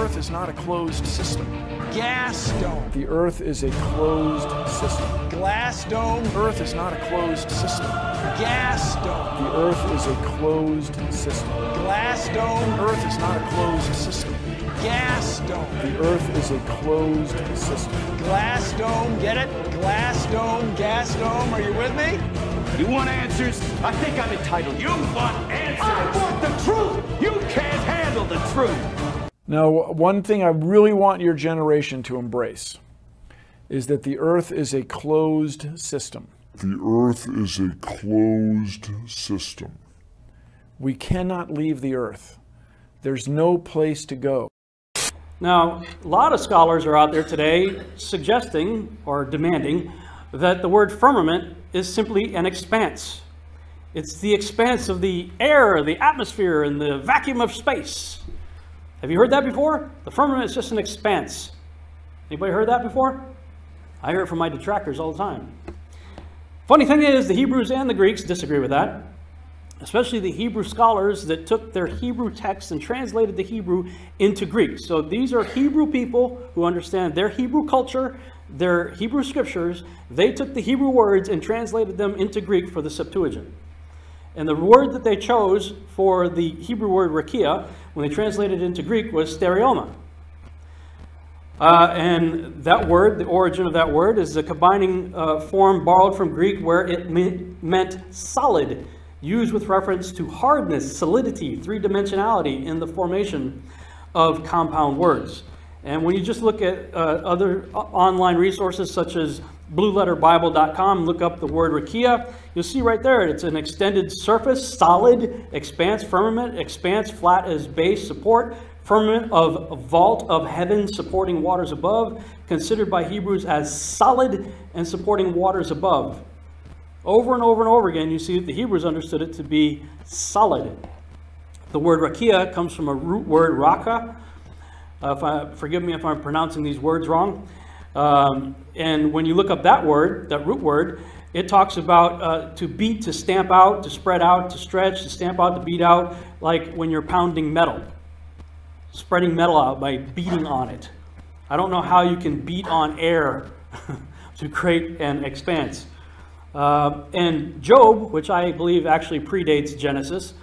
Earth is not a closed system. Gas dome. The Earth is a closed system. Glass dome. Earth is not a closed system. Gas dome. The Earth is a closed system. Glass dome. Earth is not a closed system. Gas dome. The Earth is a closed system. Glass dome. Get it? Glass dome. Gas dome. Are you with me? You want answers? I think I'm entitled. You want answers? I want the truth! You can't handle the truth! Now, one thing I really want your generation to embrace is that the Earth is a closed system. The Earth is a closed system. We cannot leave the Earth. There's no place to go. Now, a lot of scholars are out there today suggesting or demanding that the word firmament is simply an expanse. It's the expanse of the air, the atmosphere, and the vacuum of space. Have you heard that before? The firmament is just an expanse. Anybody heard that before? I hear it from my detractors all the time. Funny thing is, the Hebrews and the Greeks disagree with that, especially the Hebrew scholars that took their Hebrew text and translated the Hebrew into Greek. So these are Hebrew people who understand their Hebrew culture, their Hebrew scriptures. They took the Hebrew words and translated them into Greek for the Septuagint. And the word that they chose for the Hebrew word rakia, when they translated it into Greek, was sterioma. And that word, the origin of that word, is a combining form borrowed from Greek where it meant solid, used with reference to hardness, solidity, three-dimensionality in the formation of compound words. And when you just look at other online resources such as blueletterbible.com, look up the word rakia, you'll see right there it's an extended surface, solid, expanse, firmament, expanse, flat as base, support, firmament of vault of heaven supporting waters above, considered by Hebrews as solid and supporting waters above. Over and over and over again, you see that the Hebrews understood it to be solid. The word rakia comes from a root word raka. Forgive me if I'm pronouncing these words wrong. And when you look up that word, that root word, it talks about to beat, to stamp out, to spread out, to stretch, to stamp out, to beat out, like when you're pounding metal. Spreading metal out by beating on it. I don't know how you can beat on air to create an expanse. And Job, which I believe actually predates Genesis,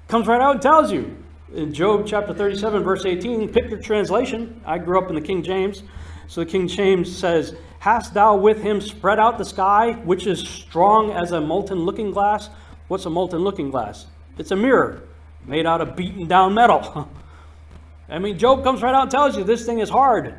comes right out and tells you. In Job chapter 37, verse 18, pick your translation. I grew up in the King James. So the King James says, "Hast thou with him spread out the sky, which is strong as a molten looking glass?" What's a molten looking glass? It's a mirror made out of beaten down metal. I mean, Job comes right out and tells you this thing is hard.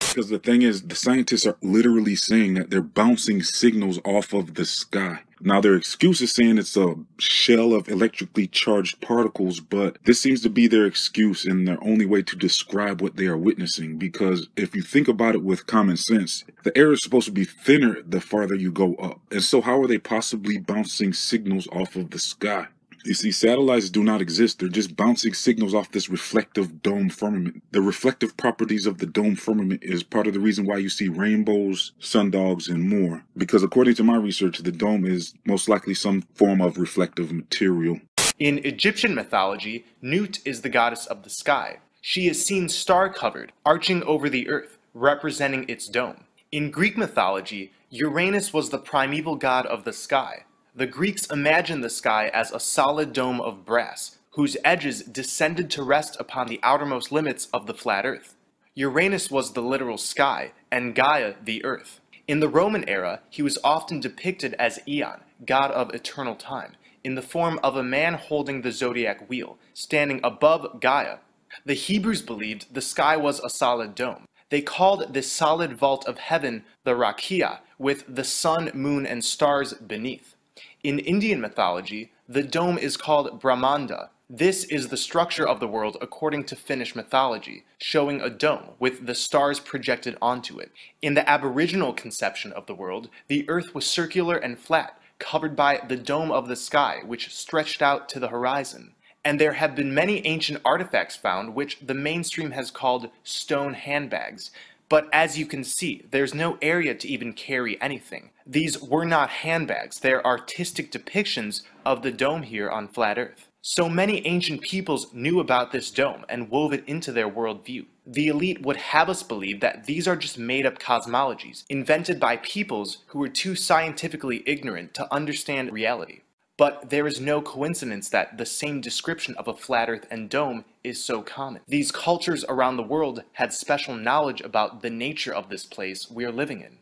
Because the thing is, the scientists are literally saying that they're bouncing signals off of the sky. Now, their excuse is saying it's a shell of electrically charged particles, but this seems to be their excuse and their only way to describe what they are witnessing. Because if you think about it with common sense, the air is supposed to be thinner the farther you go up. And so how are they possibly bouncing signals off of the sky? You see, satellites do not exist. They're just bouncing signals off this reflective dome firmament. The reflective properties of the dome firmament is part of the reason why you see rainbows, sundogs, and more. Because according to my research, the dome is most likely some form of reflective material. In Egyptian mythology, Nut is the goddess of the sky. She is seen star-covered, arching over the earth, representing its dome. In Greek mythology, Uranus was the primeval god of the sky. The Greeks imagined the sky as a solid dome of brass, whose edges descended to rest upon the outermost limits of the flat earth. Uranus was the literal sky, and Gaia the earth. In the Roman era, he was often depicted as Aeon, god of eternal time, in the form of a man holding the zodiac wheel, standing above Gaia. The Hebrews believed the sky was a solid dome. They called this solid vault of heaven the Rakia, with the sun, moon, and stars beneath. In Indian mythology, the dome is called Brahmanda. This is the structure of the world according to Finnish mythology, showing a dome with the stars projected onto it. In the Aboriginal conception of the world, the earth was circular and flat, covered by the dome of the sky, which stretched out to the horizon. And there have been many ancient artifacts found, which the mainstream has called stone handbags. But as you can see, there's no area to even carry anything. These were not handbags, they're artistic depictions of the dome here on flat Earth. So many ancient peoples knew about this dome and wove it into their worldview. the elite would have us believe that these are just made-up cosmologies, invented by peoples who were too scientifically ignorant to understand reality. But there is no coincidence that the same description of a flat Earth and dome is so common. These cultures around the world had special knowledge about the nature of this place we are living in.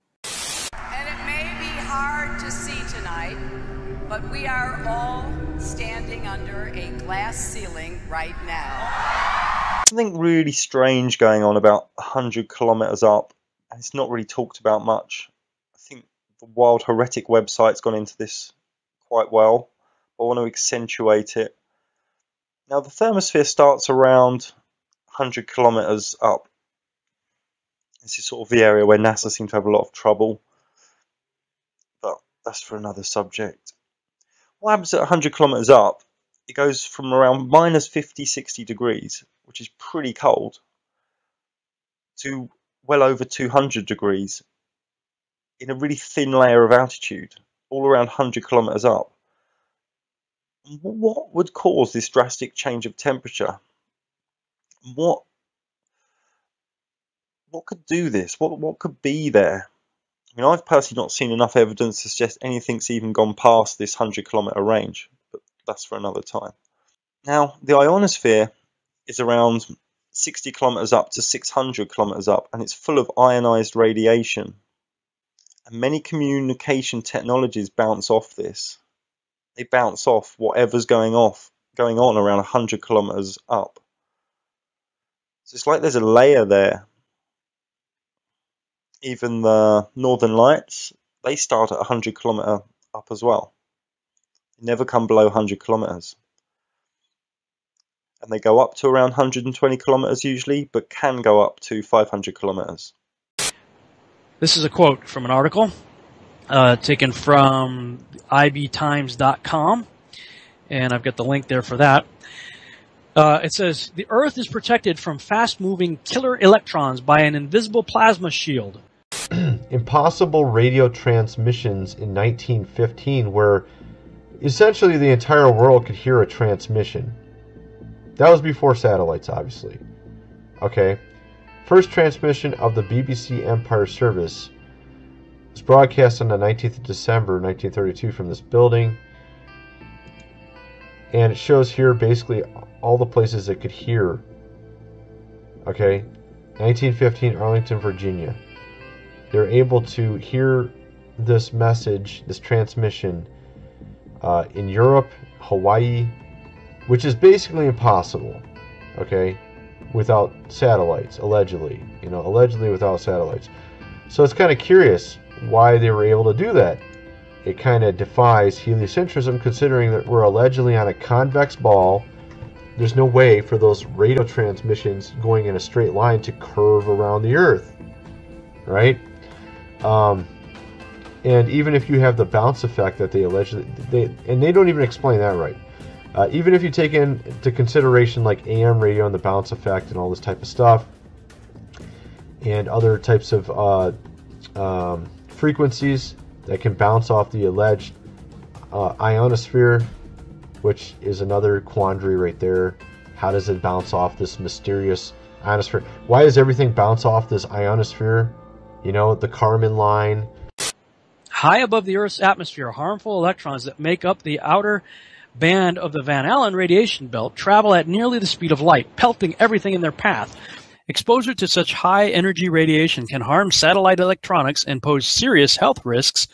And it may be hard to see tonight, but we are all standing under a glass ceiling right now. Something really strange going on about 100 kilometers up, and it's not really talked about much. I think the Wild Heretic website's gone into this quite well. I want to accentuate it. Now, the thermosphere starts around 100 kilometers up. This is sort of the area where NASA seem to have a lot of trouble, but that's for another subject. What happens at 100 kilometers up? It goes from around minus 50, 60 degrees, which is pretty cold, to well over 200 degrees in a really thin layer of altitude, all around 100 kilometers up. What would cause this drastic change of temperature? What could do this? What could be there? I mean, I've personally not seen enough evidence to suggest anything's even gone past this 100-kilometer range, but that's for another time. Now, the ionosphere is around 60 kilometers up to 600 kilometers up, and it's full of ionized radiation. And many communication technologies bounce off this. They bounce off whatever's going on around 100 kilometers up. So it's like there's a layer there. Even the Northern Lights, they start at 100 kilometer up as well. They never come below 100 kilometers. And they go up to around 120 kilometers usually, but can go up to 500 kilometers. This is a quote from an article taken from ibtimes.com, and I've got the link there for that. It says, the Earth is protected from fast-moving killer electrons by an invisible plasma shield. Impossible radio transmissions in 1915 where essentially the entire world could hear a transmission. That was before satellites, obviously. Okay. First transmission of the BBC Empire Service was broadcast on the 19th of December 1932 from this building. And it shows here basically all the places it could hear. Okay. 1915, Arlington, Virginia. They're able to hear this message, this transmission, in Europe, Hawaii, which is basically impossible, okay, without satellites, allegedly, allegedly without satellites. So it's kind of curious why they were able to do that. It kind of defies heliocentrism, considering that we're allegedly on a convex ball. There's no way for those radio transmissions going in a straight line to curve around the Earth, right? And even if you have the bounce effect that they allegedly, and they don't even explain that right. Even if you take into consideration like AM radio and the bounce effect and all this type of stuff, and other types of frequencies that can bounce off the alleged ionosphere, which is another quandary right there. How does it bounce off this mysterious ionosphere? Why does everything bounce off this ionosphere? The Kármán line. High above the Earth's atmosphere, harmful electrons that make up the outer band of the Van Allen radiation belt travel at nearly the speed of light, pelting everything in their path. Exposure to such high-energy radiation can harm satellite electronics and pose serious health risks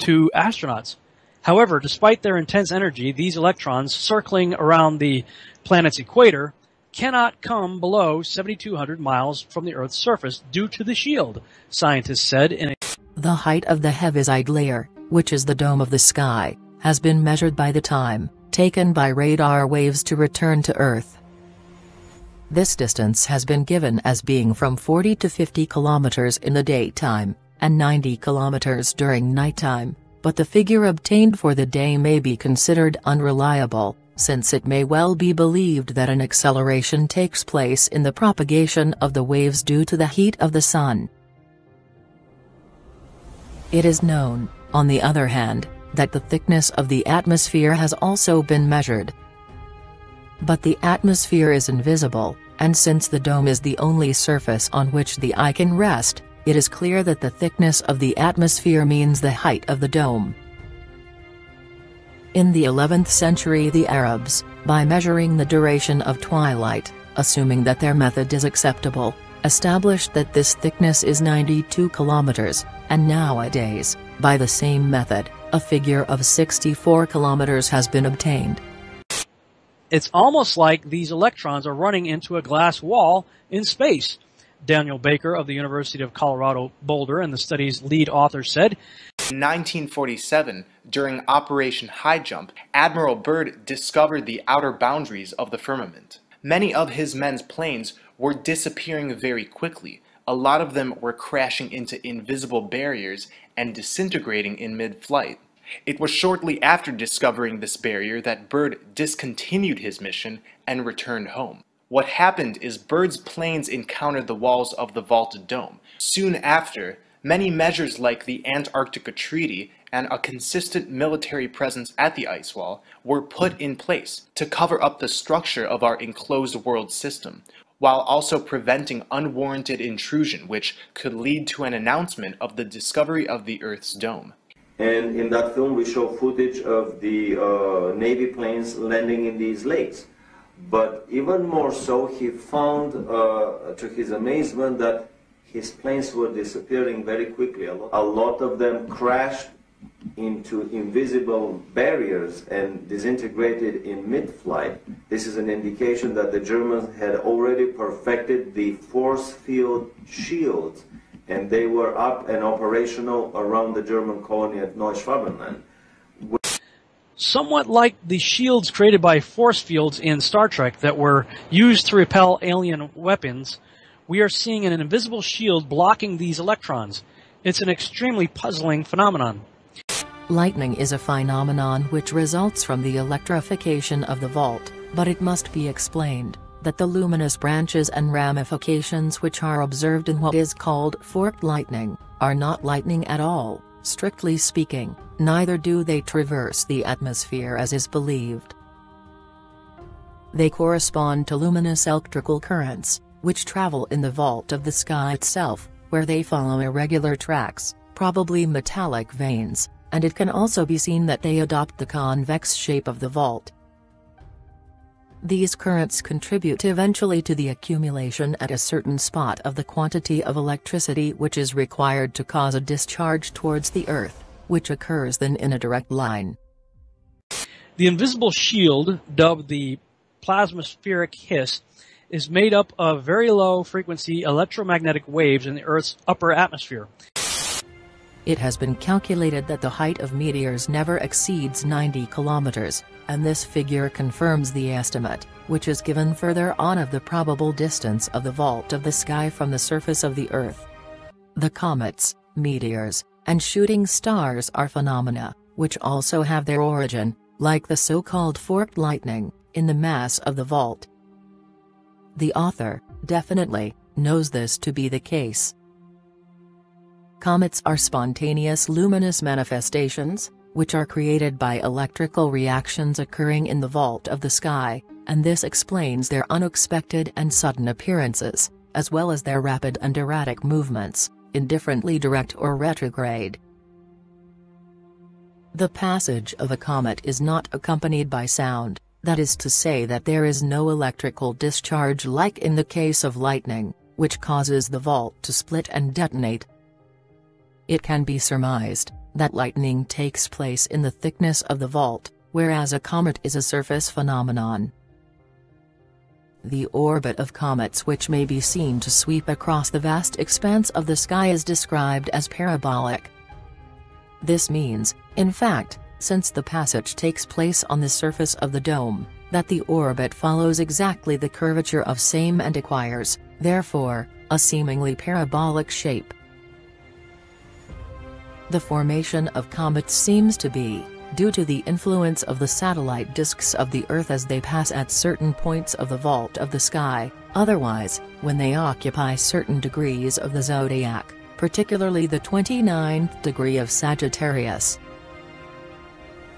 to astronauts. However, despite their intense energy, these electrons circling around the planet's equator cannot come below 7,200 miles from the Earth's surface due to the shield, scientists said in a... The height of the Heaviside layer, which is the dome of the sky, has been measured by the time taken by radar waves to return to Earth. This distance has been given as being from 40 to 50 kilometers in the daytime, and 90 kilometers during nighttime, but the figure obtained for the day may be considered unreliable, since it may well be believed that an acceleration takes place in the propagation of the waves due to the heat of the sun. It is known, on the other hand, that the thickness of the atmosphere has also been measured. But the atmosphere is invisible, and since the dome is the only surface on which the eye can rest, it is clear that the thickness of the atmosphere means the height of the dome. In the 11th century, the Arabs, by measuring the duration of twilight, assuming that their method is acceptable, established that this thickness is 92 kilometers, and nowadays, by the same method, a figure of 64 kilometers has been obtained. It's almost like these electrons are running into a glass wall in space. Daniel Baker of the University of Colorado Boulder and the study's lead author said, In 1947, during Operation High Jump, Admiral Byrd discovered the outer boundaries of the firmament. Many of his men's planes were disappearing very quickly. A lot of them were crashing into invisible barriers and disintegrating in mid-flight. It was shortly after discovering this barrier that Byrd discontinued his mission and returned home. What happened is Byrd's planes encountered the walls of the vaulted dome. Soon after, many measures like the Antarctica Treaty and a consistent military presence at the ice wall were put in place to cover up the structure of our enclosed world system, while also preventing unwarranted intrusion which could lead to an announcement of the discovery of the Earth's dome. And in that film we show footage of the Navy planes landing in these lakes. But even more so, he found, to his amazement, that his planes were disappearing very quickly. A lot of them crashed into invisible barriers and disintegrated in mid-flight. This is an indication that the Germans had already perfected the force field shields, and they were up and operational around the German colony at Neuschwabenland. somewhat like the shields created by force fields in Star Trek that were used to repel alien weapons, we are seeing an invisible shield blocking these electrons. It's an extremely puzzling phenomenon. Lightning is a phenomenon which results from the electrification of the vault, but it must be explained that the luminous branches and ramifications which are observed in what is called forked lightning are not lightning at all, strictly speaking, neither do they traverse the atmosphere as is believed. They correspond to luminous electrical currents, which travel in the vault of the sky itself, where they follow irregular tracks, probably metallic veins, and it can also be seen that they adopt the convex shape of the vault. These currents contribute eventually to the accumulation at a certain spot of the quantity of electricity which is required to cause a discharge towards the Earth, which occurs then in a direct line. The invisible shield, dubbed the plasmaspheric hiss, is made up of very low-frequency electromagnetic waves in the Earth's upper atmosphere. It has been calculated that the height of meteors never exceeds 90 kilometers, and this figure confirms the estimate, which is given further on of the probable distance of the vault of the sky from the surface of the Earth. The comets, meteors, and shooting stars are phenomena, which also have their origin, like the so-called forked lightning, in the mass of the vault. The author, definitely, knows this to be the case. Comets are spontaneous luminous manifestations, which are created by electrical reactions occurring in the vault of the sky, and this explains their unexpected and sudden appearances, as well as their rapid and erratic movements, indifferently direct or retrograde. The passage of a comet is not accompanied by sound, that is to say that there is no electrical discharge like in the case of lightning, which causes the vault to split and detonate. It can be surmised that lightning takes place in the thickness of the vault, whereas a comet is a surface phenomenon. The orbit of comets which may be seen to sweep across the vast expanse of the sky is described as parabolic. This means, in fact, since the passage takes place on the surface of the dome, that the orbit follows exactly the curvature of same and acquires, therefore, a seemingly parabolic shape. The formation of comets seems to be due to the influence of the satellite disks of the Earth as they pass at certain points of the vault of the sky, otherwise, when they occupy certain degrees of the zodiac, particularly the 29th degree of Sagittarius.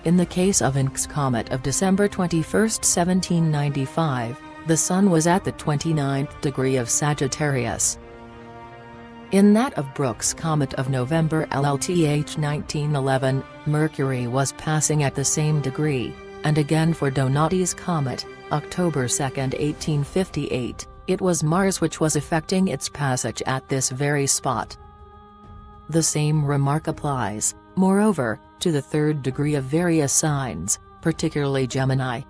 In the case of Encke's comet of December 21, 1795, the Sun was at the 29th degree of Sagittarius. In that of Brooks' comet of November LLTH 1911, Mercury was passing at the same degree, and again for Donati's comet, October 2, 1858, it was Mars which was effecting its passage at this very spot. The same remark applies, moreover, to the third degree of various signs, particularly Gemini.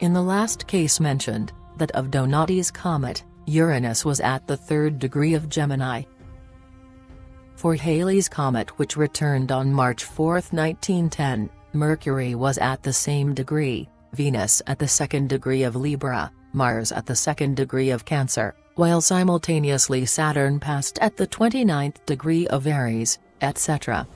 In the last case mentioned, that of Donati's comet, Uranus was at the third degree of Gemini. For Halley's comet which returned on March 4, 1910, Mercury was at the same degree, Venus at the second degree of Libra, Mars at the second degree of Cancer, while simultaneously Saturn passed at the 29th degree of Aries, etc.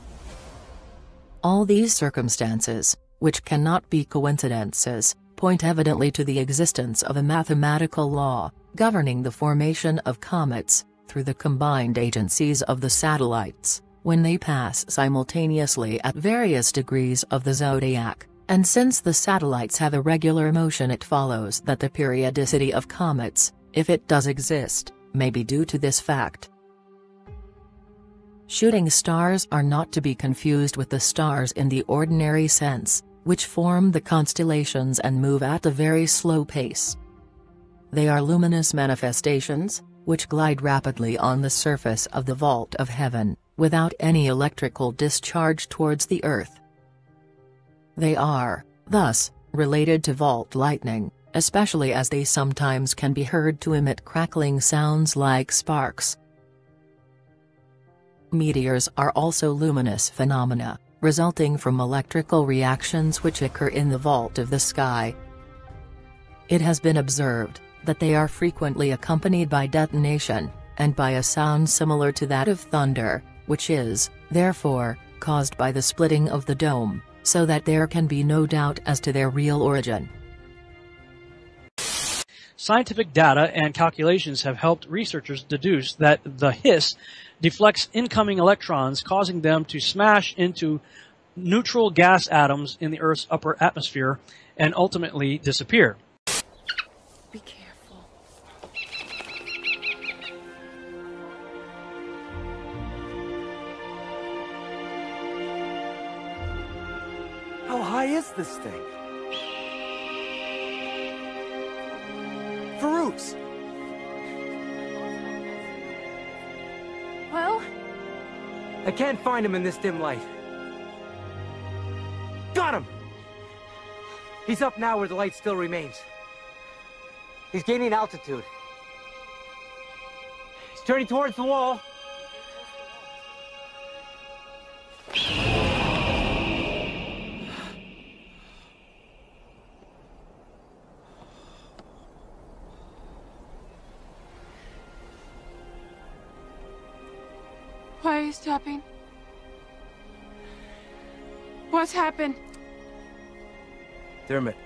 All these circumstances, which cannot be coincidences, point evidently to the existence of a mathematical law, governing the formation of comets, through the combined agencies of the satellites, when they pass simultaneously at various degrees of the zodiac, and since the satellites have a regular motion, it follows that the periodicity of comets, if it does exist, may be due to this fact. Shooting stars are not to be confused with the stars in the ordinary sense, which form the constellations and move at a very slow pace. They are luminous manifestations, which glide rapidly on the surface of the vault of heaven, without any electrical discharge towards the earth. They are, thus, related to vault lightning, especially as they sometimes can be heard to emit crackling sounds like sparks. Meteors are also luminous phenomena, resulting from electrical reactions which occur in the vault of the sky. It has been observed that they are frequently accompanied by detonation, and by a sound similar to that of thunder, which is, therefore, caused by the splitting of the dome, so that there can be no doubt as to their real origin. Scientific data and calculations have helped researchers deduce that the hiss deflects incoming electrons, causing them to smash into neutral gas atoms in the Earth's upper atmosphere and ultimately disappear. Be careful. How high is this thing? Farouz! Well? I can't find him in this dim light. Got him! He's up now where the light still remains. He's gaining altitude. He's turning towards the wall. Why are you stopping? What's happened? Dermot.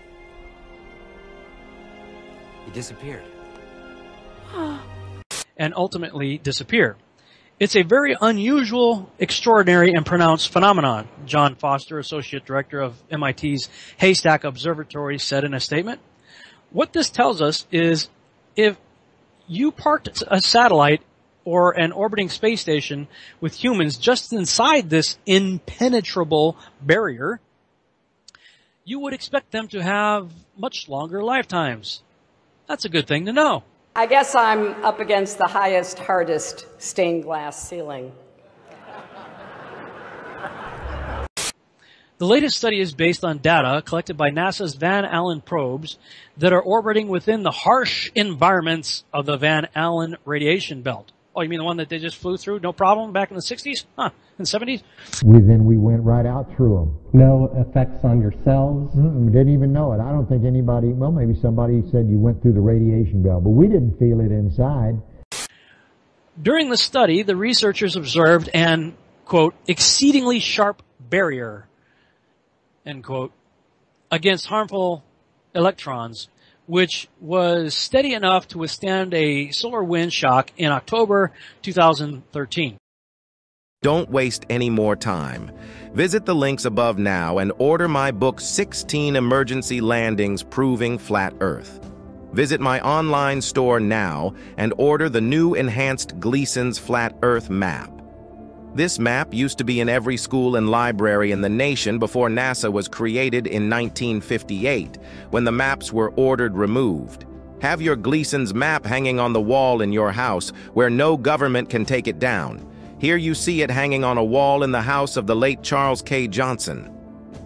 He disappeared. And ultimately disappear. It's a very unusual, extraordinary, and pronounced phenomenon, John Foster, Associate Director of MIT's Haystack Observatory, said in a statement. What this tells us is if you parked a satellite or an orbiting space station with humans just inside this impenetrable barrier, you would expect them to have much longer lifetimes. That's a good thing to know. I guess I'm up against the highest, hardest stained glass ceiling. The latest study is based on data collected by NASA's Van Allen probes that are orbiting within the harsh environments of the Van Allen radiation belt. Oh, you mean the one that they just flew through, no problem, back in the 60s? Huh, in the 70s? We went right out through them. No effects on your cells? Didn't even know it. I don't think anybody, well, maybe somebody said you went through the radiation belt, but we didn't feel it inside. During the study, the researchers observed an, quote, exceedingly sharp barrier, end quote, against harmful electrons, which was steady enough to withstand a solar wind shock in October 2013. Don't waste any more time. Visit the links above now and order my book, 16 Emergency Landings Proving Flat Earth. Visit my online store now and order the new enhanced Gleason's Flat Earth map. This map used to be in every school and library in the nation before NASA was created in 1958, when the maps were ordered removed. Have your Gleason's map hanging on the wall in your house where no government can take it down. Here you see it hanging on a wall in the house of the late Charles K. Johnson.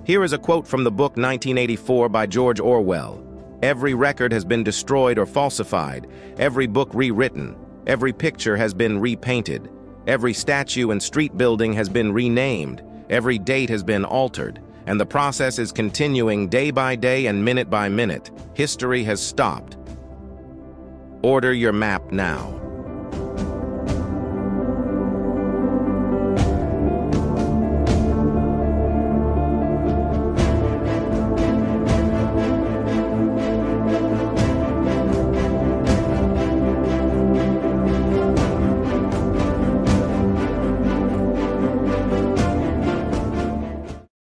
Here is a quote from the book 1984 by George Orwell. Every record has been destroyed or falsified, every book rewritten, every picture has been repainted, every statue and street building has been renamed, every date has been altered, and the process is continuing day by day and minute by minute. History has stopped. Order your map now.